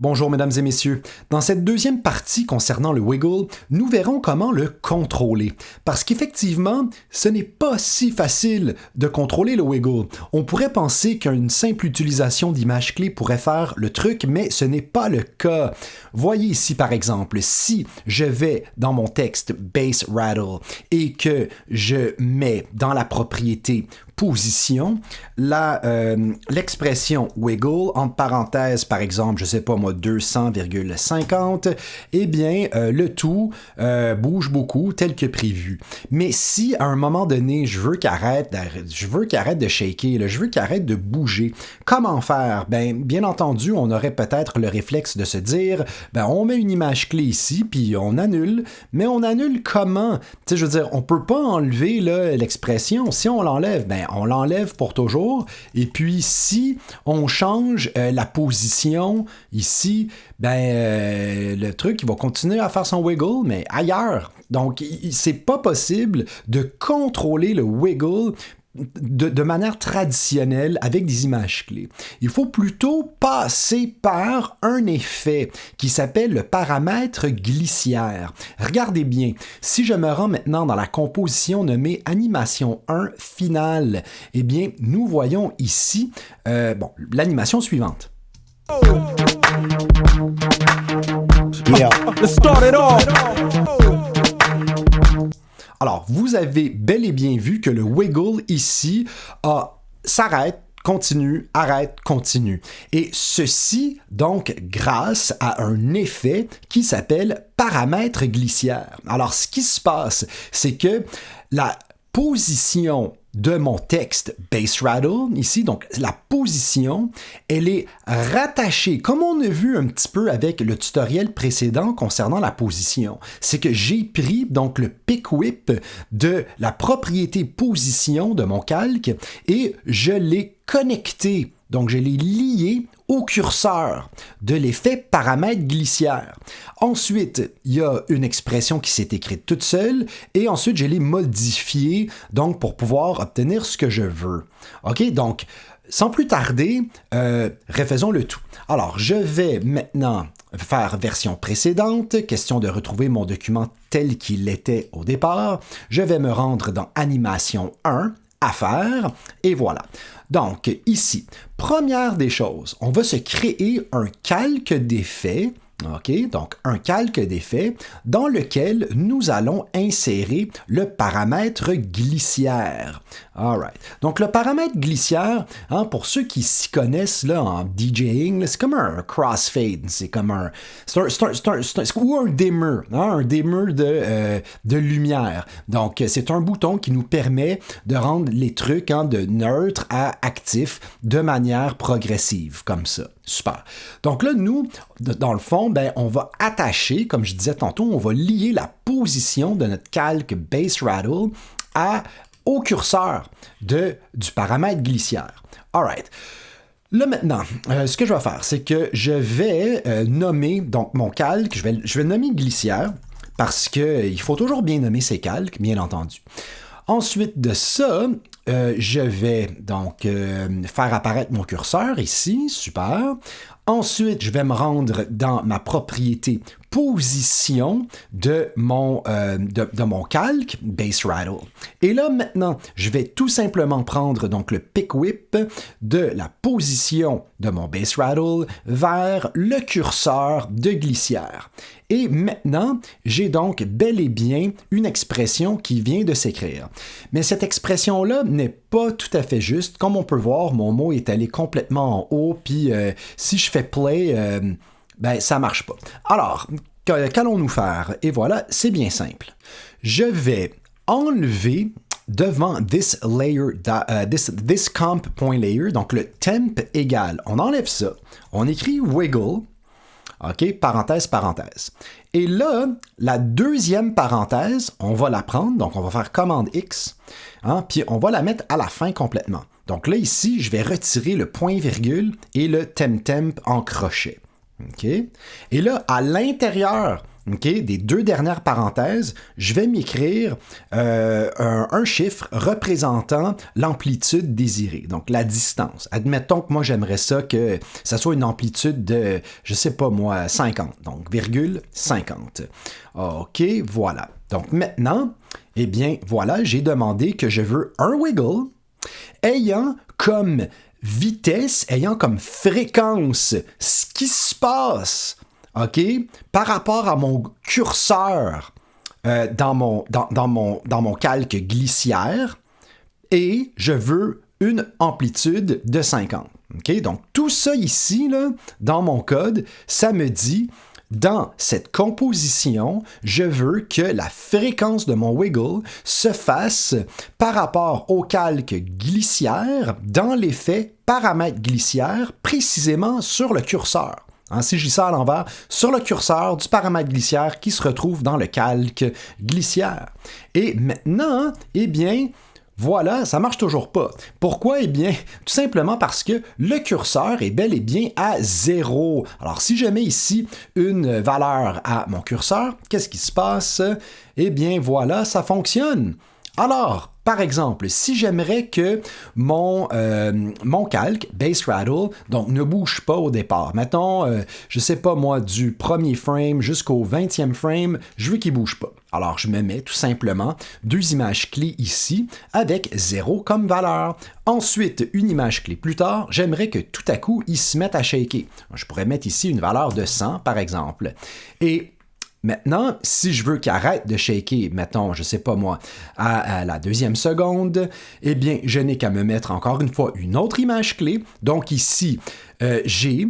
Bonjour mesdames et messieurs. Dans cette deuxième partie concernant le wiggle, nous verrons comment le contrôler. Parce qu'effectivement, ce n'est pas si facile de contrôler le wiggle. On pourrait penser qu'une simple utilisation d'images clés pourrait faire le truc, mais ce n'est pas le cas. Voyez ici par exemple, si je vais dans mon texte Bass Rattle et que je mets dans la propriété position, l'expression wiggle, entre parenthèses, par exemple, je sais pas moi, 200,50, eh bien, le tout bouge beaucoup tel que prévu. Mais si, à un moment donné, je veux qu'il arrête de shaker, là, je veux qu'il arrête de bouger, comment faire? Ben, bien entendu, on aurait peut-être le réflexe de se dire, ben, on met une image clé ici, puis on annule, mais on annule comment? Tu sais, je veux dire, on peut pas enlever là, l'expression. Si on l'enlève, ben, on l'enlève pour toujours. Et puis, si on change la position ici, ben, le truc, il va continuer à faire son wiggle, mais ailleurs. Donc, c'est pas possible de contrôler le wiggle de manière traditionnelle avec des images clés. Il faut plutôt passer par un effet qui s'appelle le paramètre glissière. Regardez bien, si je me rends maintenant dans la composition nommée animation 1 finale, eh bien, nous voyons ici l'animation suivante. Yeah. Let's start it off. Alors, vous avez bel et bien vu que le wiggle ici s'arrête, continue, arrête, continue. Et ceci, donc, grâce à un effet qui s'appelle paramètre glissière. Alors, ce qui se passe, c'est que la position de mon texte Bass Rattle, ici, donc la position, elle est rattachée, comme on a vu un petit peu avec le tutoriel précédent concernant la position. C'est que j'ai pris donc le pick whip de la propriété position de mon calque et je l'ai connecté, donc je l'ai lié au curseur de l'effet paramètre glissière. Ensuite, il y a une expression qui s'est écrite toute seule et ensuite je l'ai modifiée donc pour pouvoir obtenir ce que je veux. OK, donc sans plus tarder, refaisons le tout. Alors, je vais maintenant faire version précédente, question de retrouver mon document tel qu'il était au départ. Je vais me rendre dans Animation 1, Affaires, et voilà. Donc, ici, première des choses, on va se créer un calque d'effets. OK, donc un calque d'effet dans lequel nous allons insérer le paramètre glissière. All right. Donc le paramètre glissière, pour ceux qui s'y connaissent là, en DJing, c'est comme un crossfade, c'est comme ou un dimmer, un dimmer de lumière. Donc c'est un bouton qui nous permet de rendre les trucs de neutre à actif de manière progressive, comme ça. Super. Donc là, nous, dans le fond, ben, on va attacher, comme je disais tantôt, on va lier la position de notre calque Bass Rattle au curseur du paramètre glissière. All right. Là maintenant, ce que je vais faire, c'est que je vais nommer donc mon calque, je vais le nommer glissière parce qu'il faut toujours bien nommer ses calques, bien entendu. Ensuite de ça, je vais donc faire apparaître mon curseur ici, super. Ensuite, je vais me rendre dans ma propriété position de mon calque Bass Rattle. Et là, maintenant, je vais tout simplement prendre donc le pick whip de la position de mon Bass Rattle vers le curseur de glissière. Et maintenant, j'ai donc bel et bien une expression qui vient de s'écrire. Mais cette expression-là n'est pas tout à fait juste. Comme on peut voir, mon mot est allé complètement en haut, puis si je fais play, ça marche pas. Alors, qu'allons-nous faire? Et voilà, c'est bien simple. Je vais enlever devant this comp.layer, donc le temp égal, on enlève ça, on écrit wiggle, OK, parenthèse, parenthèse. Et là, la deuxième parenthèse, on va la prendre, donc on va faire commande X, puis on va la mettre à la fin complètement. Donc là, ici, je vais retirer le point-virgule et le temp en crochet. OK? Et là, à l'intérieur okay, des deux dernières parenthèses, je vais m'écrire un chiffre représentant l'amplitude désirée, donc la distance. Admettons que moi, j'aimerais ça que ça soit une amplitude de, je sais pas moi, 50, donc virgule 50. OK, voilà. Donc maintenant, eh bien, voilà, j'ai demandé que je veux un wiggle ayant comme vitesse, ayant comme fréquence ce qui se passe, OK, par rapport à mon curseur dans mon calque glissière, et je veux une amplitude de 50. OK, donc tout ça ici, là, dans mon code, ça me dit, dans cette composition, je veux que la fréquence de mon wiggle se fasse par rapport au calque glissière dans l'effet paramètre glissière, précisément sur le curseur. Si je lis ça à l'envers, sur le curseur du paramètre glissière qui se retrouve dans le calque glissière. Et maintenant, eh bien, voilà, ça marche toujours pas. Pourquoi? Eh bien, tout simplement parce que le curseur est bel et bien à 0. Alors, si je mets ici une valeur à mon curseur, qu'est-ce qui se passe? Eh bien, voilà, ça fonctionne. Alors, par exemple, si j'aimerais que mon calque, base rattle, donc ne bouge pas au départ, mettons, je sais pas moi, du premier frame jusqu'au 20e frame, je veux qu'il bouge pas. Alors, je me mets tout simplement deux images clés ici avec 0 comme valeur. Ensuite, une image clé plus tard, j'aimerais que tout à coup, il se mette à shaker. Je pourrais mettre ici une valeur de 100, par exemple. Et maintenant, si je veux qu'il arrête de shaker, mettons, je sais pas moi, à la deuxième seconde, eh bien, je n'ai qu'à me mettre encore une fois une autre image clé. Donc ici, j'ai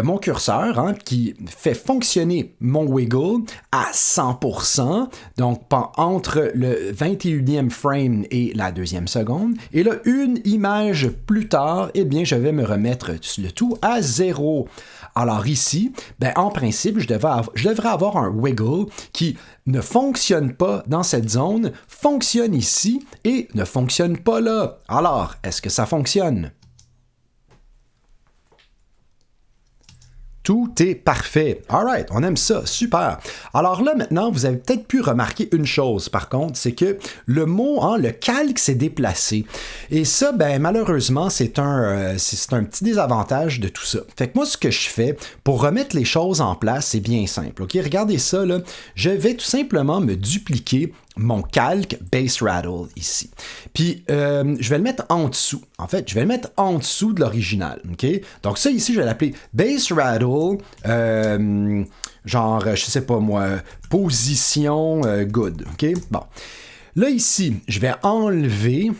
mon curseur qui fait fonctionner mon wiggle à 100%, donc entre le 21e frame et la deuxième seconde. Et là, une image plus tard, eh bien, je vais me remettre le tout à 0. Alors ici, en principe, je devrais avoir un wiggle qui ne fonctionne pas dans cette zone, fonctionne ici et ne fonctionne pas là. Alors, est-ce que ça fonctionne? Tout est parfait. All right, on aime ça, super. Alors là, maintenant, vous avez peut-être pu remarquer une chose, par contre, c'est que le mot, le calque s'est déplacé. Et ça, malheureusement, c'est un petit désavantage de tout ça. Fait que moi, ce que je fais pour remettre les choses en place, c'est bien simple. OK, regardez ça, là. Je vais tout simplement me dupliquer mon calque base rattle ici. Puis, je vais le mettre en dessous. En fait, je vais le mettre en dessous de l'original. OK? Donc ça, ici, je vais l'appeler base rattle, genre, je sais pas moi, position good. OK? Bon. Là, ici, je vais enlever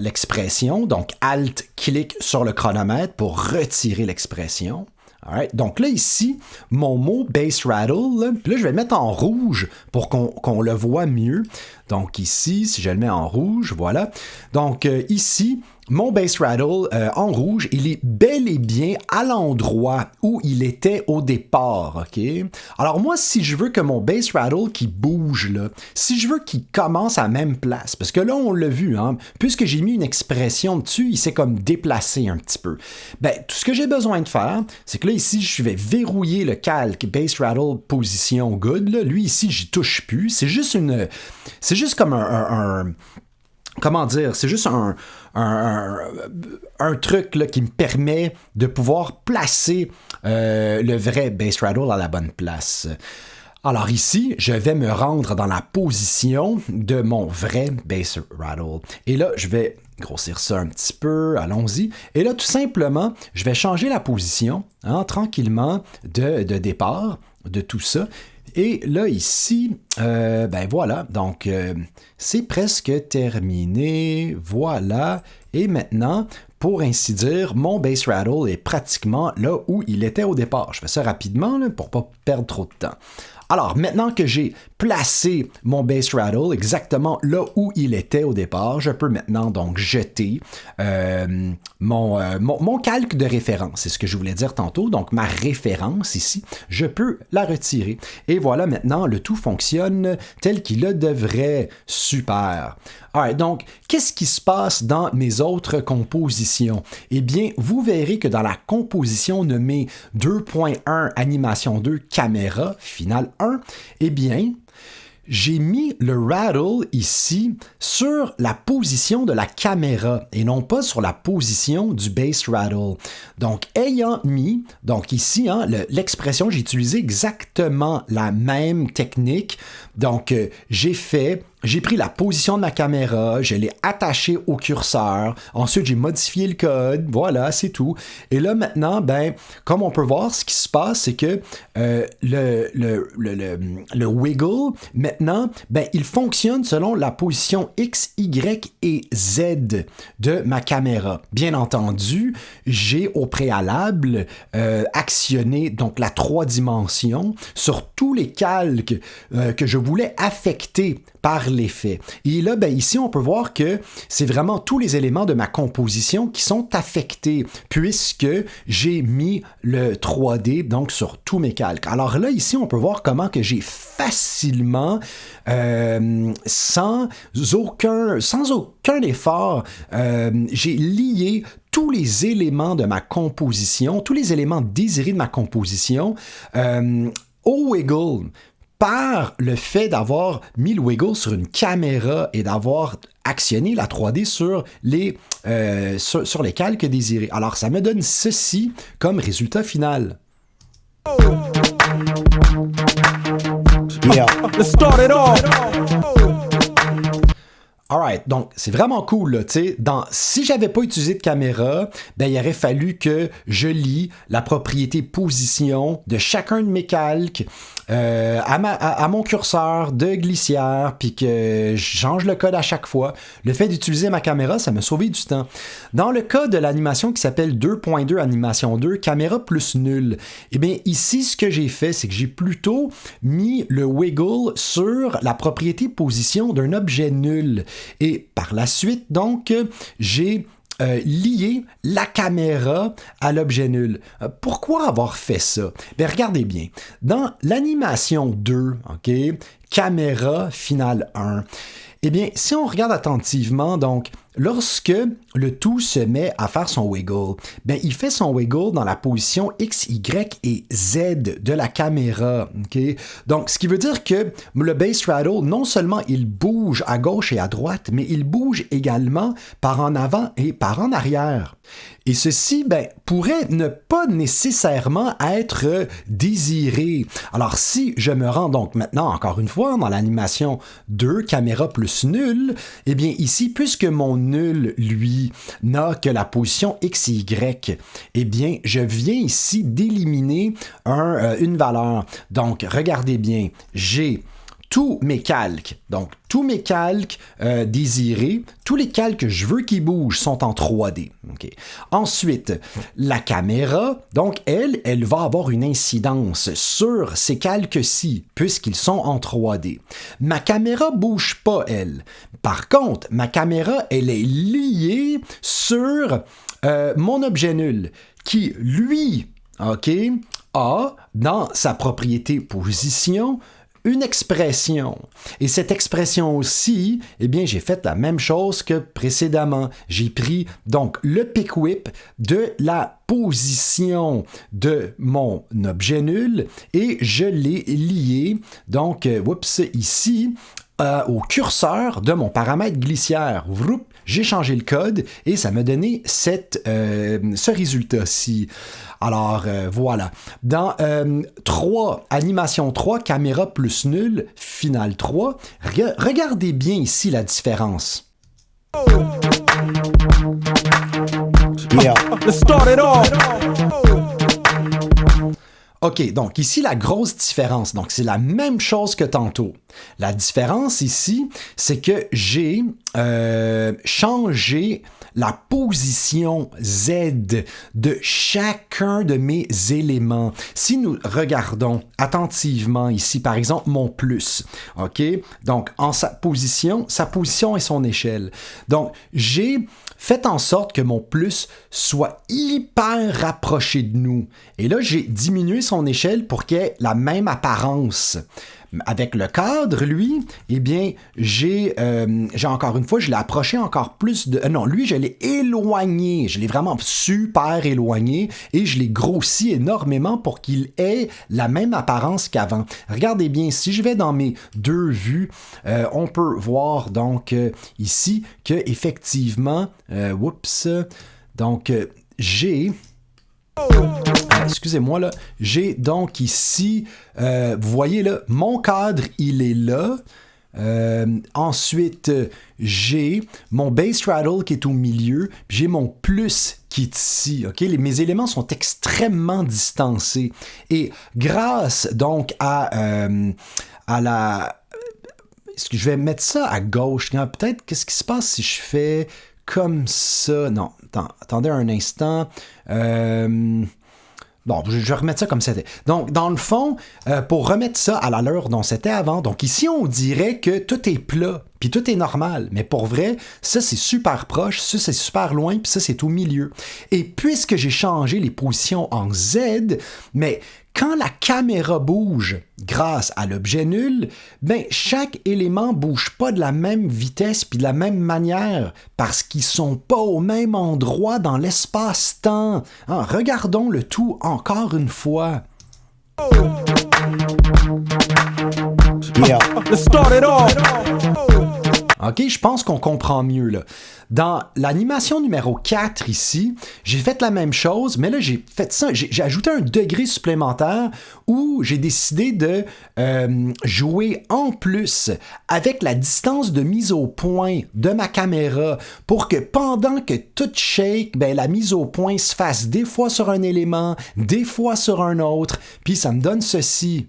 l'expression. Donc, Alt-clic sur le chronomètre pour retirer l'expression. Alright. Donc là, ici, mon mot base rattle, puis là, je vais le mettre en rouge pour qu'on le voit mieux. Donc ici, si je le mets en rouge, voilà. Donc ici, mon base rattle en rouge, il est bel et bien à l'endroit où il était au départ, OK? Alors moi, si je veux que mon base rattle qui bouge là, si je veux qu'il commence à la même place, parce que là, on l'a vu, puisque j'ai mis une expression dessus, il s'est comme déplacé un petit peu. Tout ce que j'ai besoin de faire, c'est que là, ici, je vais verrouiller le calque base rattle position good. Là. Lui, ici, j'y touche plus. C'est juste comme comment dire, c'est juste un truc là, qui me permet de pouvoir placer le vrai base rattle à la bonne place. Alors ici, je vais me rendre dans la position de mon vrai base rattle. Et là, je vais grossir ça un petit peu, allons-y. Et là, tout simplement, je vais changer la position tranquillement de départ de tout ça. Et là, ici, voilà, donc c'est presque terminé, voilà. Et maintenant, pour ainsi dire, mon base rattle est pratiquement là où il était au départ. Je fais ça rapidement là, pour ne pas perdre trop de temps. Alors, maintenant que j'ai placé mon bass rattle exactement là où il était au départ, je peux maintenant donc jeter mon calque de référence. C'est ce que je voulais dire tantôt. Donc, ma référence ici, je peux la retirer. Et voilà, maintenant, le tout fonctionne tel qu'il le devrait. Super. Alright, donc, qu'est-ce qui se passe dans mes autres compositions? Eh bien, vous verrez que dans la composition nommée 2.1 Animation 2 Caméra, Finale 1, eh bien, j'ai mis le rattle ici sur la position de la caméra et non pas sur la position du bass rattle. Donc, ayant mis, donc ici, hein, l'expression, j'ai utilisé exactement la même technique. Donc, j'ai pris la position de ma caméra, je l'ai attachée au curseur, ensuite j'ai modifié le code, voilà, c'est tout. Et là maintenant, ben, comme on peut voir, ce qui se passe, c'est que le wiggle, maintenant, ben, il fonctionne selon la position X, Y et Z de ma caméra. Bien entendu, j'ai au préalable actionné donc la 3 dimensions sur tous les calques que je voulais affecter par l'effet. Et là, ben, ici, on peut voir que c'est vraiment tous les éléments de ma composition qui sont affectés, puisque j'ai mis le 3D donc sur tous mes calques. Alors là, ici, on peut voir comment que j'ai facilement, sans aucun effort, j'ai lié tous les éléments de ma composition, tous les éléments désirés de ma composition au wiggle. Par le fait d'avoir mis le wiggle sur une caméra et d'avoir actionné la 3D sur les calques désirés. Alors, ça me donne ceci comme résultat final. Yeah. Let's start it off. Alright, donc c'est vraiment cool, là, tu sais. Si j'avais pas utilisé de caméra, ben il aurait fallu que je lie la propriété position de chacun de mes calques à mon curseur de glissière, puis que je change le code à chaque fois. Le fait d'utiliser ma caméra, ça m'a sauvé du temps. Dans le cas de l'animation qui s'appelle 2.2 Animation 2, caméra plus nul, eh bien ici, ce que j'ai fait, c'est que j'ai plutôt mis le wiggle sur la propriété position d'un objet nul. Et par la suite, donc, j'ai lié la caméra à l'objet nul. Pourquoi avoir fait ça? Bien, regardez bien. Dans l'animation 2, OK, caméra finale 1, eh bien, si on regarde attentivement, donc, lorsque le tout se met à faire son wiggle, ben, il fait son wiggle dans la position X, Y et Z de la caméra. Okay? Donc, ce qui veut dire que le bass rattle, non seulement il bouge à gauche et à droite, mais il bouge également par en avant et par en arrière. Et ceci, ben, pourrait ne pas nécessairement être désiré. Alors, si je me rends donc maintenant, encore une fois, dans l'animation 2, caméra plus nul, eh bien ici, puisque mon nul, lui, n'a que la position X et Y, eh bien, je viens ici d'éliminer une valeur. Donc, regardez bien, j'ai tous mes calques, donc tous mes calques désirés, tous les calques que je veux qu'ils bougent sont en 3D. Okay. Ensuite, la caméra, donc elle va avoir une incidence sur ces calques-ci, puisqu'ils sont en 3D. Ma caméra bouge pas, elle. Par contre, ma caméra, elle est liée sur mon objet nul, qui, lui, OK, a, dans sa propriété position, une expression. Et cette expression aussi, eh bien, j'ai fait la même chose que précédemment. J'ai pris donc le pick whip de la position de mon objet nul et je l'ai lié, donc, ici, au curseur de mon paramètre glissière. J'ai changé le code et ça m'a donné ce résultat-ci. Alors, voilà. Dans animation 3, caméra plus nul, finale 3, regardez bien ici la différence. Yeah. Let's start it off. OK, donc ici, la grosse différence. Donc, c'est la même chose que tantôt. La différence ici, c'est que j'ai changé la position Z de chacun de mes éléments. Si nous regardons attentivement ici, par exemple, mon plus, OK? Donc, en sa position et son échelle. Donc, j'ai fait en sorte que mon plus soit hyper rapproché de nous. Et là, j'ai diminué son échelle pour qu'il ait la même apparence. Avec le cadre, lui, eh bien, j'ai encore une fois, je l'ai approché encore plus de... non, lui, je l'ai éloigné. Je l'ai vraiment super éloigné et je l'ai grossi énormément pour qu'il ait la même apparence qu'avant. Regardez bien, si je vais dans mes deux vues, on peut voir donc ici que effectivement, j'ai... excusez-moi là, j'ai donc ici, vous voyez là, mon cadre il est là. Ensuite, j'ai mon base straddle qui est au milieu, puis j'ai mon plus qui est ici. Ok, mes éléments sont extrêmement distancés et grâce donc à la, est-ce que je vais mettre ça à gauche? Peut-être qu'est-ce qui se passe si je fais comme ça? Non, attendez un instant. Bon, je vais remettre ça comme c'était. Donc, dans le fond, pour remettre ça à l'allure dont c'était avant, donc ici, on dirait que tout est plat, puis tout est normal. Mais pour vrai, ça, c'est super proche, ça, c'est super loin, puis ça, c'est au milieu. Et puisque j'ai changé les positions en Z, mais quand la caméra bouge grâce à l'objet nul, ben chaque élément bouge pas de la même vitesse puis de la même manière parce qu'ils sont pas au même endroit dans l'espace-temps. Hein, regardons le tout encore une fois. Yeah. Let's start it off. OK, je pense qu'on comprend mieux là. Dans l'animation numéro 4 ici, j'ai fait la même chose, mais là j'ai fait ça, j'ai ajouté un degré supplémentaire où j'ai décidé de jouer en plus avec la distance de mise au point de ma caméra pour que pendant que tout shake, ben, la mise au point se fasse des fois sur un élément, des fois sur un autre, puis ça me donne ceci.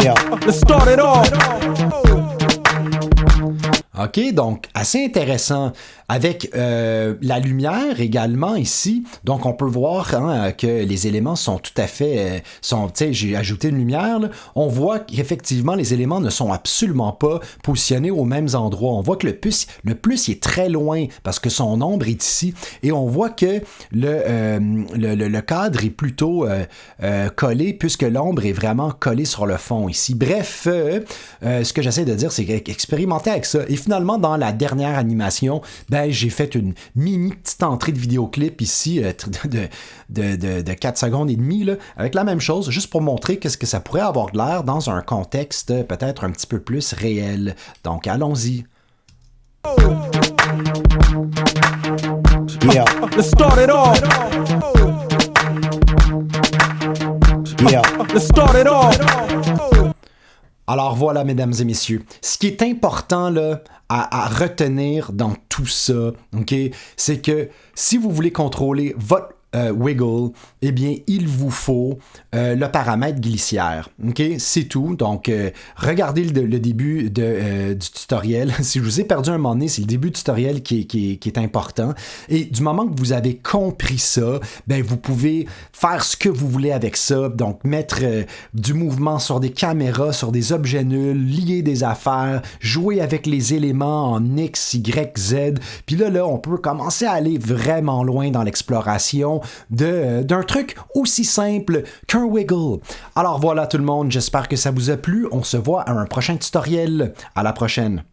Yeah. Let's start it off. OK, donc assez intéressant. Avec la lumière également ici, donc on peut voir que les éléments sont tout à fait... j'ai ajouté une lumière, là. On voit qu'effectivement les éléments ne sont absolument pas positionnés aux mêmes endroits. On voit que le plus il est très loin parce que son ombre est ici et on voit que le cadre est plutôt collé puisque l'ombre est vraiment collée sur le fond ici. Bref, ce que j'essaie de dire, c'est expérimenter avec ça. Et finalement, dans la dernière animation, j'ai fait une mini petite entrée de vidéoclip ici de 4 secondes et demie là, avec la même chose, juste pour montrer qu'est-ce que ça pourrait avoir de l'air dans un contexte peut-être un petit peu plus réel. Donc, allons-y. Yeah. Let's start it off. Yeah. Let's start it off. Alors voilà, mesdames et messieurs, ce qui est important là, à retenir dans tout ça, okay, c'est que si vous voulez contrôler votre wiggle, eh bien, il vous faut le paramètre glissière. Okay? C'est tout. Donc, regardez le début du tutoriel. Si je vous ai perdu un moment donné, c'est le début du tutoriel qui est important. Et du moment que vous avez compris ça, ben, vous pouvez faire ce que vous voulez avec ça. Donc, mettre du mouvement sur des caméras, sur des objets nuls, lier des affaires, jouer avec les éléments en X, Y, Z. Puis là, on peut commencer à aller vraiment loin dans l'exploration d'un truc aussi simple qu'un wiggle. Alors voilà tout le monde, j'espère que ça vous a plu. On se voit à un prochain tutoriel. À la prochaine.